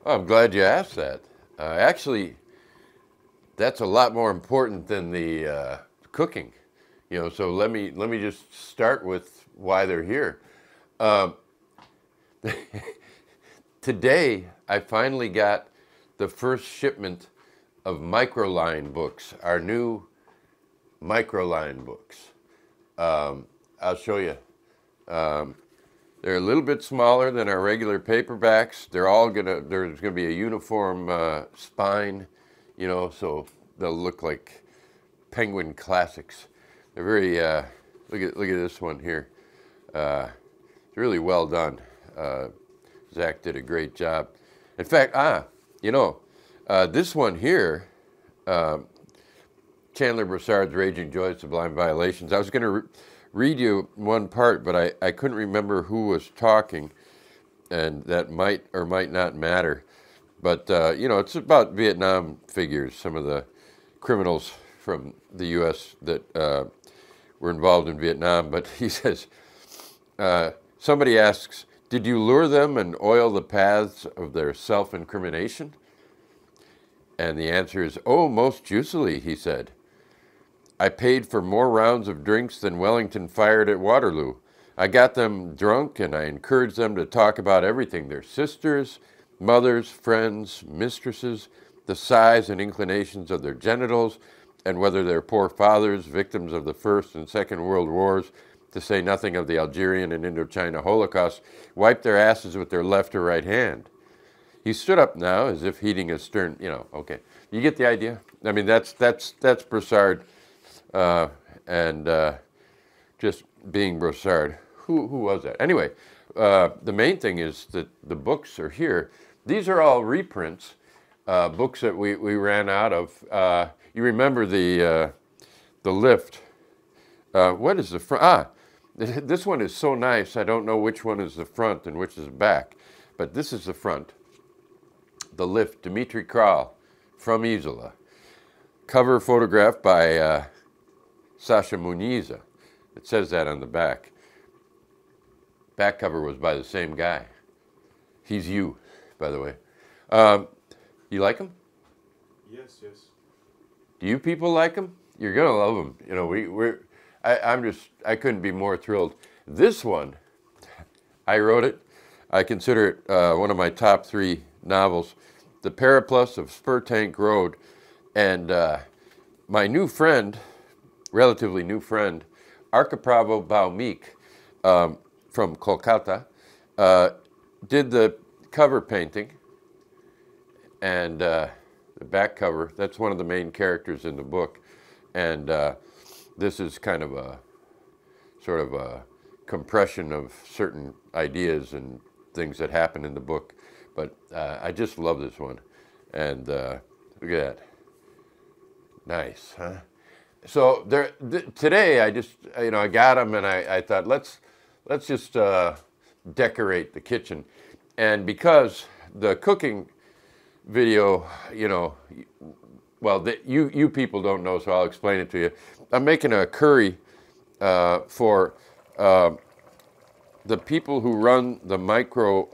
Oh, I'm glad you asked that. Actually, that's a lot more important than the cooking. So let me just start with why they're here. Um, Today, I finally got the first shipment of microline books, our new microline books. I'll show you. Um, they're a little bit smaller than our regular paperbacks. There's gonna be a uniform spine, so they'll look like Penguin classics. They're very, look at this one here. It's really well done. Uh, Zach did a great job. In fact, this one here, uh, Chandler Broussard's Raging Joy, Sublime Violations. I was going to read you one part, but I couldn't remember who was talking, and that might or might not matter. But, it's about Vietnam figures, some of the criminals from the U.S. that were involved in Vietnam. But he says, somebody asks, did you lure them and oil the paths of their self-incrimination? And the answer is, oh, most juicily, he said. I paid for more rounds of drinks than Wellington fired at Waterloo. I got them drunk and I encouraged them to talk about everything, their sisters, mothers, friends, mistresses, the size and inclinations of their genitals, and whether their poor fathers, victims of the First and Second World Wars, to say nothing of the Algerian and Indochina Holocaust, wiped their asses with their left or right hand. He stood up now as if heeding a stern, okay. You get the idea? I mean, that's Broussard, and just being Broussard. Who was that? Anyway, the main thing is that the books are here. These are all reprints, books that we ran out of. You remember the lift. What is the front? This one is so nice, I don't know which one is the front and which is the back. But this is the front. The lift, Dmitri Kral from Izola. Cover photographed by Sasha Muniza. It says that on the back. Back cover was by the same guy. He's you, by the way. You like him? Yes, yes. Do you people like him? You're gonna love him. I couldn't be more thrilled. This one, I wrote it. I consider it one of my top 3 novels, The Periplus of Spur Tank Road. And my new friend, relatively new friend, Arkapravo Baumik from Kolkata, did the cover painting and the back cover. That's one of the main characters in the book. And this is kind of a sort of a compression of certain ideas and things that happen in the book. But I just love this one. And look at that. Nice, huh? So today I just, I got them and I thought, let's just decorate the kitchen. And because the cooking video, well, you people don't know, so I'll explain it to you. I'm making a curry for the people who run the micro,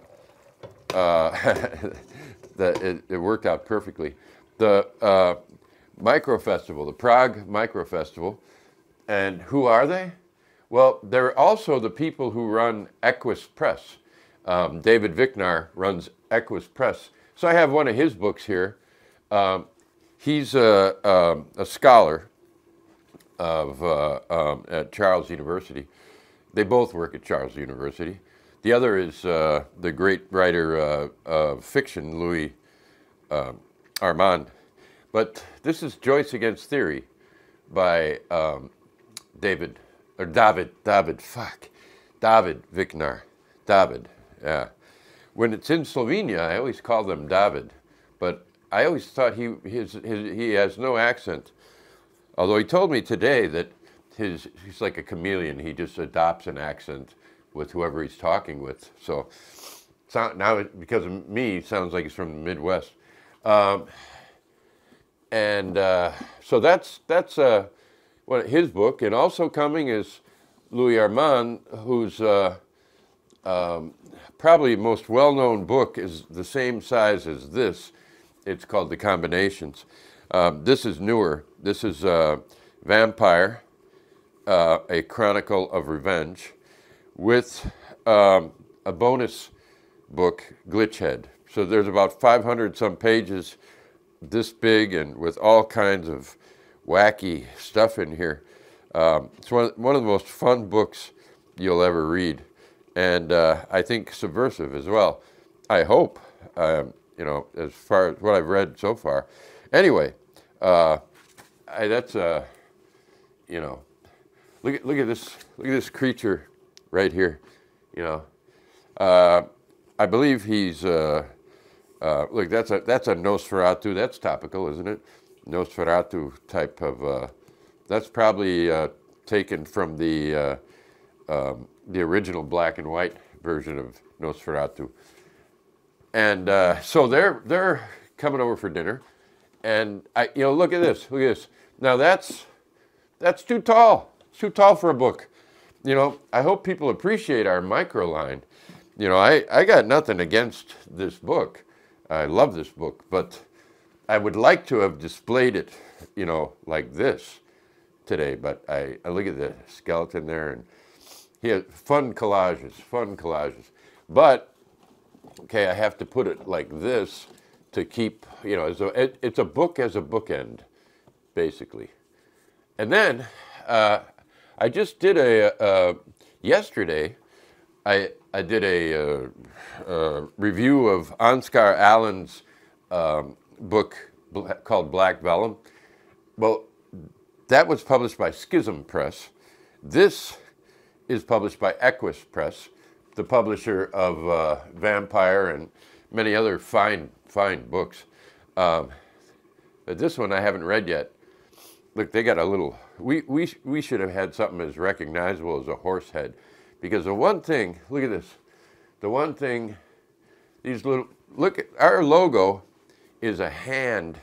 it worked out perfectly. The micro festival, the Prague Micro Festival. And who are they? Well, they're also the people who run Equus Press. David Vichnar runs Equus Press. So I have one of his books here. He's a scholar at Charles University. They both work at Charles University. The other is the great writer of fiction, Louis Armand. But this is Joyce Against Theory by David Vichnar. David, yeah. When it's in Slovenia, I always call them David, but I always thought he has no accent. Although he told me today that he's like a chameleon. He just adopts an accent with whoever he's talking with. So now, because of me, it sounds like he's from the Midwest. So that's his book. And also coming is Louis Armand, who's probably most well-known book is the same size as this. It's called The Combinations. This is newer. This is Vampire, A Chronicle of Revenge, with a bonus book, Glitchhead. So there's about 500 some pages, this big, and with all kinds of wacky stuff in here. It's one of the most fun books you'll ever read, and I think subversive as well. I hope, you know, as far as what I've read so far. Anyway, that's you know, look at this creature right here. You know, I believe he's look. That's a Nosferatu. That's topical, isn't it? Nosferatu type of. That's probably taken from the original black and white version of Nosferatu. And so they're coming over for dinner, and you know, look at this. Look at this. Now that's too tall. It's too tall for a book. You know, I hope people appreciate our microline. You know, I got nothing against this book. I love this book, but I would like to have displayed it, you know, like this today. But I look at the skeleton there, and he has fun collages. But okay, I have to put it like this to keep, you know, it's a book as a bookend, basically. And then I just did yesterday, I did a review of Ansgar Allen's book called Black Vellum. Well, that was published by Schism Press. This is published by Equus Press, the publisher of Vampire and many other fine books. But this one I haven't read yet. Look, they got a little. We should have had something as recognizable as a horse head, because the one thing. Look at this. The one thing. These little. Look at our logo. Is a hand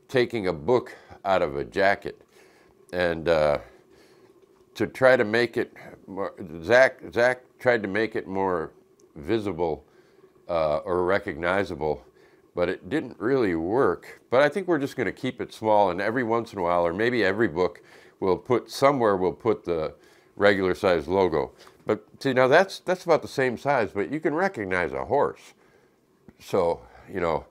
taking a book out of a jacket, and to try to make it more. Zach tried to make it more visible or recognizable, but it didn't really work. But I think we're just going to keep it small, and every once in a while, or maybe every book, we'll put the regular size logo. But see, now that's about the same size, but you can recognize a horse. So, you know,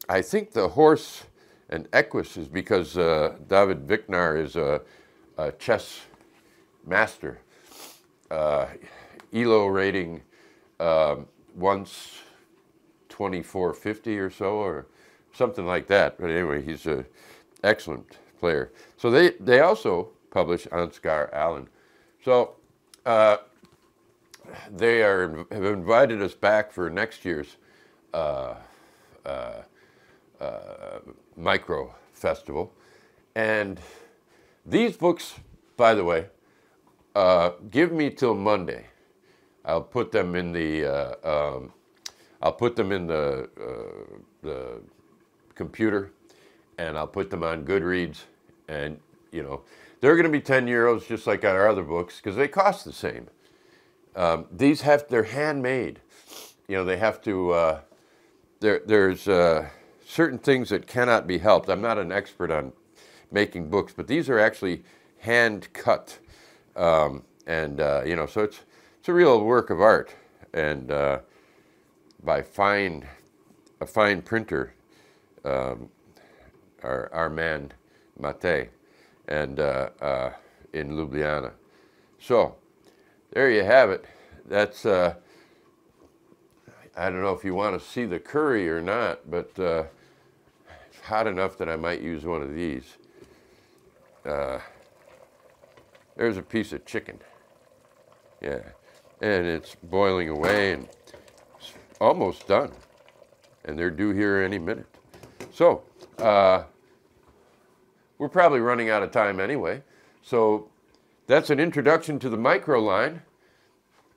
I think the horse and Equus is because David Vichnar is a chess master. ELO rating once 2450 or so, or something like that. But anyway, he's an excellent player. So they also publish Ansgar Allen. So they have invited us back for next year's micro festival, and these books, by the way, give me till Monday. I'll put them in the computer, and I'll put them on Goodreads, and you know, they're going to be 10 euros just like our other books because they cost the same. They're handmade. You know, they have to. There's certain things that cannot be helped. I'm not an expert on making books, but these are actually hand cut, and you know, so it's a real work of art, and by a fine printer, Armand Mate, and in Ljubljana. So there you have it. That's I don't know if you want to see the curry or not, but it's hot enough that I might use one of these. There's a piece of chicken. Yeah, and it's boiling away and it's almost done. And they're due here any minute. So, we're probably running out of time anyway. So, that's an introduction to the microline.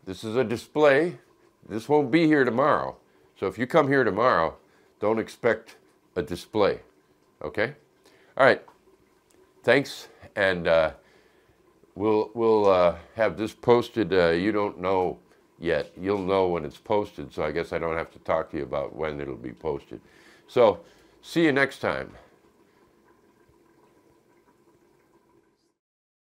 This is a display. This won't be here tomorrow. So if you come here tomorrow, don't expect a display. Okay? All right. Thanks. And we'll have this posted. You don't know yet. You'll know when it's posted, so I guess I don't have to talk to you about when it'll be posted. So see you next time.